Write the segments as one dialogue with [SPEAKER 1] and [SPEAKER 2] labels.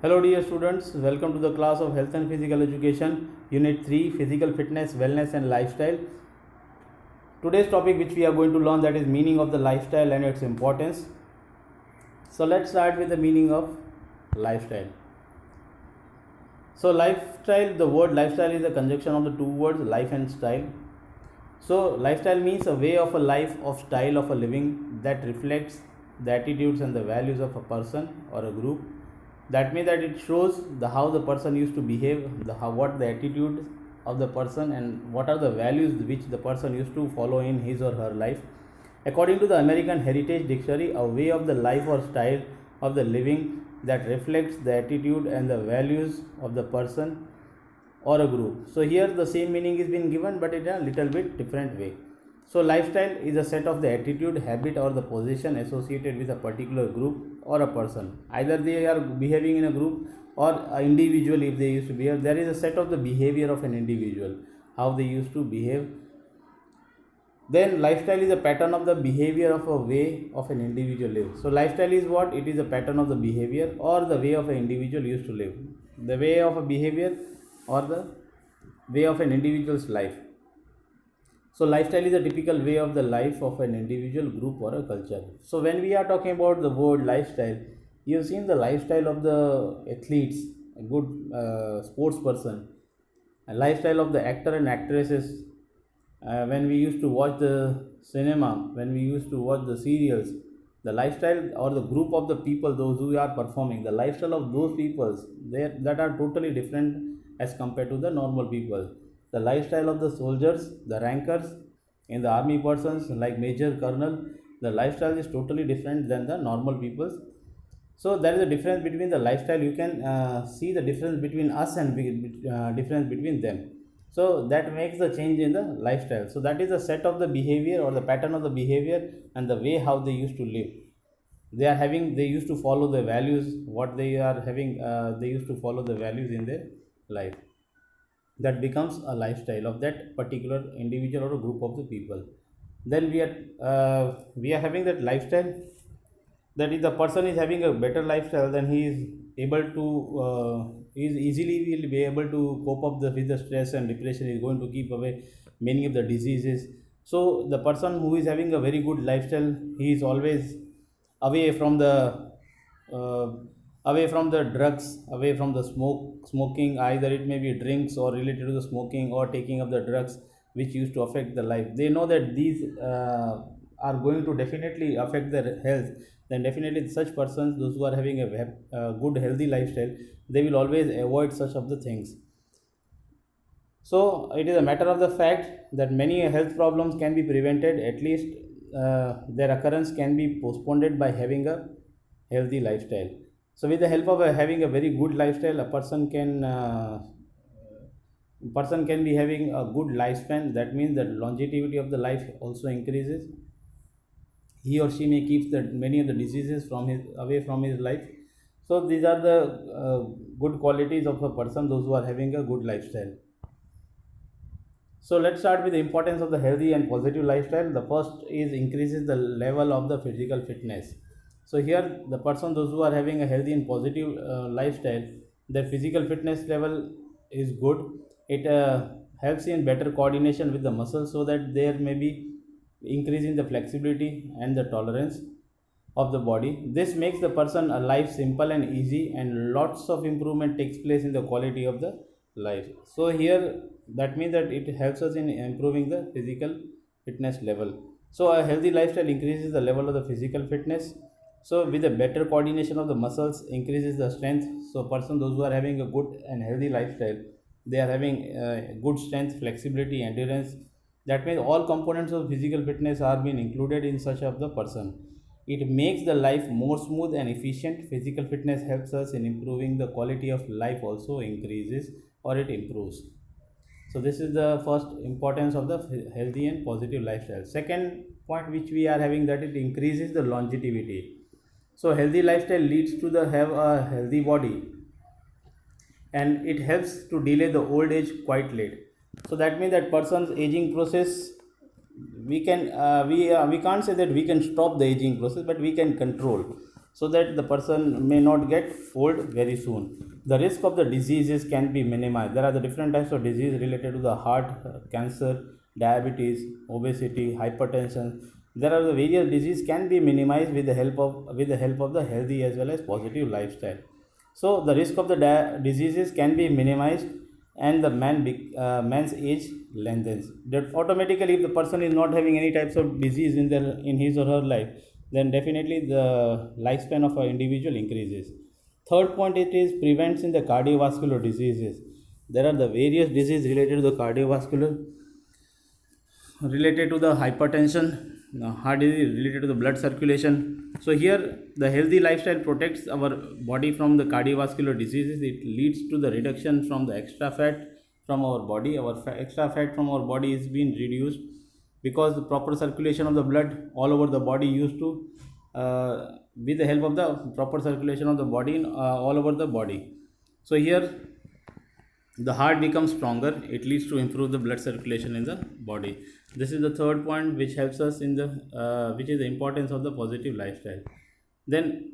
[SPEAKER 1] Hello dear students, welcome to the class of Health and Physical Education, Unit 3, Physical Fitness, Wellness and Lifestyle. Today's topic which we are going to learn, that is meaning of the lifestyle and its importance. So let's start with the meaning of lifestyle. So lifestyle, the word lifestyle is a conjunction of the two words life and style. So lifestyle means a way of a life, of style of a living that reflects the attitudes and the values of a person or a group. That means that it shows how the person used to behave, what the attitude of the person and what are the values which the person used to follow in his or her life. According to the American Heritage Dictionary, a way of the life or style of the living that reflects the attitude and the values of the person or a group. So here the same meaning is being given, but in a little bit different way. So lifestyle is a set of the attitude, habit or the position associated with a particular group or a person. Either they are behaving in a group or individually if they used to behave. There is a set of the behavior of an individual, how they used to behave. Then lifestyle is a pattern of the behavior of a way of an individual live. So lifestyle is what? It is a pattern of the behavior or the way of an individual used to live. The way of a behavior or the way of an individual's life. So lifestyle is a typical way of the life of an individual, group or a culture. So when we are talking about the word lifestyle, you have seen the lifestyle of the athletes, a good sports person, a lifestyle of the actor and actresses. When we used to watch the cinema, when we used to watch the serials, the lifestyle or the group of the people, those who are performing, the lifestyle of those peoples, that are totally different as compared to the normal people. The lifestyle of the soldiers, the rankers in the army persons like major colonel, the lifestyle is totally different than the normal people's. So there is a difference between the lifestyle. You can see the difference between us and difference between them. So that makes the change in the lifestyle. So that is a set of the behavior or the pattern of the behavior and the way how they used to live. They used to follow the values, what they are having, they used to follow the values in their life. That becomes a lifestyle of that particular individual or a group of the people. Then we are having that lifestyle, that if the person is having a better lifestyle, then he is able to is easily will be able to cope up with the stress and depression, is going to keep away many of the diseases. So the person who is having a very good lifestyle, he is always away from the uh, drugs, away from the smoking, either it may be drinks or related to the smoking or taking of the drugs which used to affect the life. They know that these are going to definitely affect their health. Then definitely such persons, those who are having a good healthy lifestyle, they will always avoid such of the things. So it is a matter of the fact that many health problems can be prevented, at least their occurrence can be postponed by having a healthy lifestyle. So with the help of having a very good lifestyle, a person can be having a good lifespan. That means that longevity of the life also increases. He or she may keep many of the diseases away from his life. So these are the good qualities of a person, those who are having a good lifestyle. So let's start with the importance of the healthy and positive lifestyle. The first is increases the level of the physical fitness. So here the person, those who are having a healthy and positive lifestyle, their physical fitness level is good. It helps in better coordination with the muscles, so that there may be increase in the flexibility and the tolerance of the body. This makes the person a life simple and easy, and lots of improvement takes place in the quality of the life. So here that means that it helps us in improving the physical fitness level. So a healthy lifestyle increases the level of the physical fitness. So with a better coordination of the muscles increases the strength. So person, those who are having a good and healthy lifestyle, they are having good strength, flexibility, endurance. That means all components of physical fitness are being included in such of the person. It makes the life more smooth and efficient. Physical fitness helps us in improving the quality of life, also increases or it improves. So this is the first importance of the healthy and positive lifestyle. Second point which we are having, that it increases the longevity. So healthy lifestyle leads to the have a healthy body, and it helps to delay the old age quite late. So that means that person's aging process, we can't say that we can stop the aging process, but we can control. so that the person may not get old very soon. The risk of the diseases can be minimized. There are the different types of disease related to the heart, cancer, diabetes, obesity, hypertension. There are the various diseases can be minimized with the help of the healthy as well as positive lifestyle. So the risk of the diseases can be minimized, and the man's age lengthens. That automatically, if the person is not having any types of disease in his or her life, then definitely the lifespan of an individual increases. Third point, it is prevents in the cardiovascular diseases. There are the various diseases related to the cardiovascular, related to the hypertension, heart disease, related to the blood circulation. So here the healthy lifestyle protects our body from the cardiovascular diseases. It leads to the reduction from the extra fat from our body. Our extra fat from our body is being reduced because the proper circulation of the blood all over the body used to with the help of the proper circulation of the body all over the body. So here the heart becomes stronger. It leads to improve the blood circulation in the body. This is the third point which helps us in the which is the importance of the positive lifestyle. Then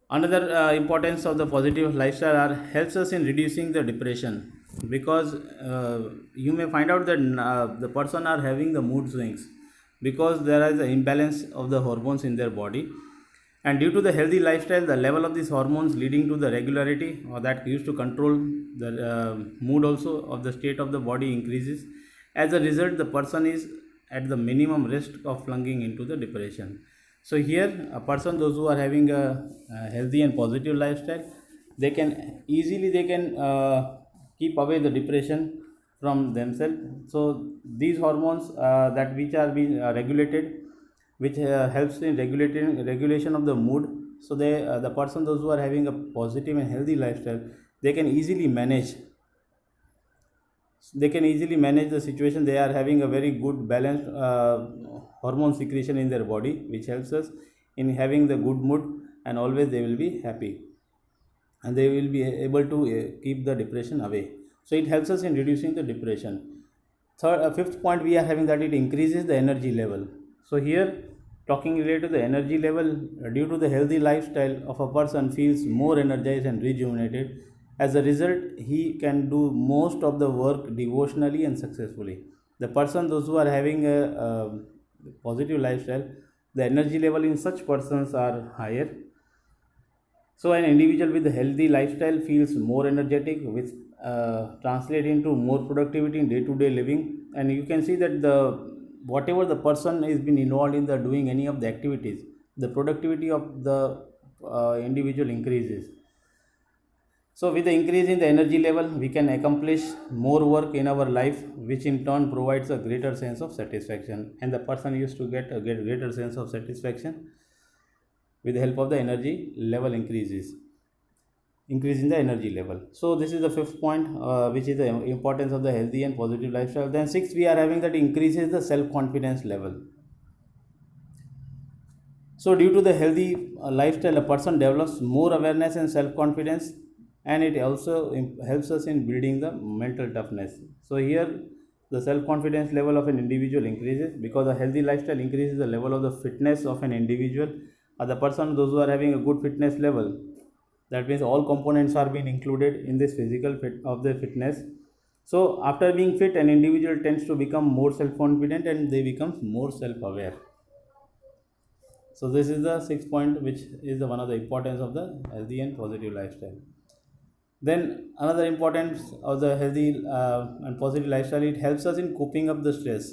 [SPEAKER 1] another importance of the positive lifestyle helps us in reducing the depression, because you may find out that the person are having the mood swings because there is an imbalance of the hormones in their body, and due to the healthy lifestyle, the level of these hormones leading to the regularity or that used to control the mood also of the state of the body increases. As a result, the person is at the minimum risk of plunging into the depression. So here a person, those who are having a healthy and positive lifestyle, they can easily keep away the depression from themselves. So these hormones that which are being regulated, which helps in regulation of the mood. So the person, those who are having a positive and healthy lifestyle, they can easily manage the situation. They are having a very good balanced hormone secretion in their body, which helps us in having the good mood, and always they will be happy, and they will be able to keep the depression away. So it helps us in reducing the depression. Fifth point we are having, that it increases the energy level. So here, talking related to the energy level, due to the healthy lifestyle of a person feels more energized and rejuvenated. As a result, he can do most of the work devotionally and successfully. The person, those who are having a positive lifestyle, the energy level in such persons are higher. So an individual with a healthy lifestyle feels more energetic, which translate into more productivity in day-to-day living. And you can see that the whatever the person is been involved in the doing any of the activities, the productivity of the individual increases. So with the increase in the energy level, we can accomplish more work in our life, which in turn provides a greater sense of satisfaction. And the person used to get a greater sense of satisfaction with the help of the energy level increasing the energy level. So this is the fifth point, which is the importance of the healthy and positive lifestyle. Then sixth, we are having that increases the self-confidence level. So due to the healthy lifestyle, a person develops more awareness and self-confidence, and it also helps us in building the mental toughness. So here the self-confidence level of an individual increases because a healthy lifestyle increases the level of the fitness of an individual. The person, those who are having a good fitness level, that means all components are being included in this physical fit of the fitness. So after being fit, an individual tends to become more self-confident and they become more self-aware. So this is the sixth point, which is one of the importance of the healthy and positive lifestyle. Then another importance of the healthy and positive lifestyle, it helps us in coping up the stress.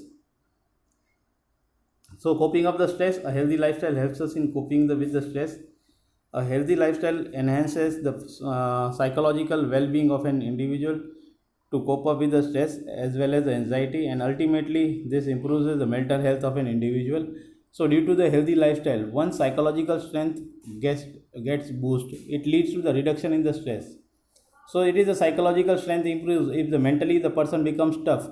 [SPEAKER 1] So coping up the stress, a healthy lifestyle helps us in coping with the stress. A healthy lifestyle enhances the psychological well-being of an individual to cope up with the stress as well as the anxiety, and ultimately this improves the mental health of an individual. So due to the healthy lifestyle, one's psychological strength gets boosted. It leads to the reduction in the stress. So it is the psychological strength improves if the mentally the person becomes tough.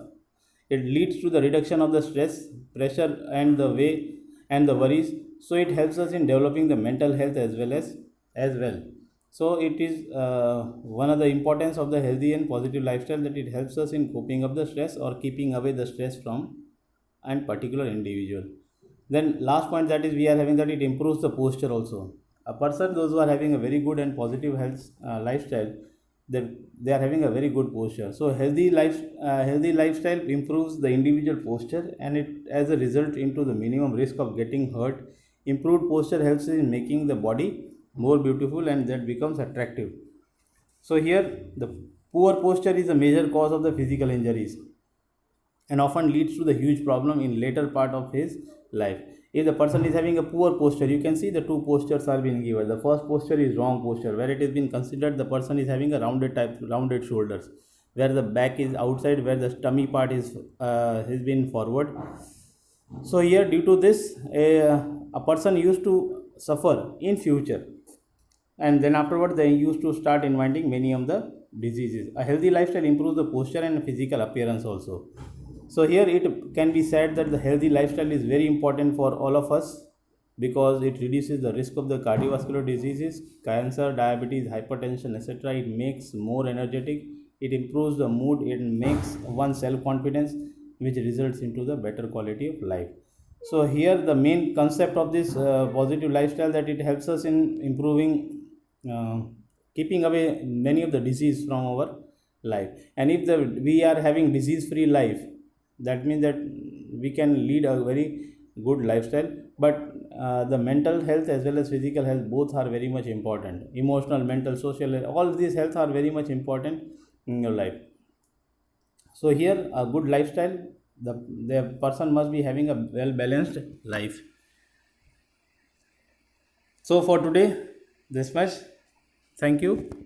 [SPEAKER 1] It leads to the reduction of the stress, pressure, and the way and the worries. So it helps us in developing the mental health as well. So it is one of the importance of the healthy and positive lifestyle, that it helps us in coping up the stress or keeping away the stress from and particular individual. Then last point, that is we are having, that it improves the posture also. a person, those who are having a very good and positive health lifestyle, they are having a very good posture. So healthy lifestyle improves the individual posture, and it as a result into the minimum risk of getting hurt. Improved posture helps in making the body more beautiful, and that becomes attractive. So here the poor posture is a major cause of the physical injuries and often leads to the huge problem in later part of his life. If the person is having a poor posture, you can see the two postures are being given. The first posture is wrong posture, where it has been considered the person is having a rounded shoulders, where the back is outside, where the tummy part is has been forward. So here, due to this, a person used to suffer in future, and then afterward they used to start inviting many of the diseases. A healthy lifestyle improves the posture and physical appearance also. So here it can be said that the healthy lifestyle is very important for all of us, because it reduces the risk of the cardiovascular diseases, cancer, diabetes, hypertension, etc. It makes more energetic, it improves the mood, it makes one self confidence, which results into the better quality of life. So here the main concept of this positive lifestyle, that it helps us in improving, uh, keeping away many of the disease from our life. And if we are having disease free life, that means that we can lead a very good lifestyle. But the mental health as well as physical health, both are very much important. Emotional, mental, social, all these health are very much important in your life. So here a good lifestyle, the person must be having a well balanced life. So for today, this much. Thank you.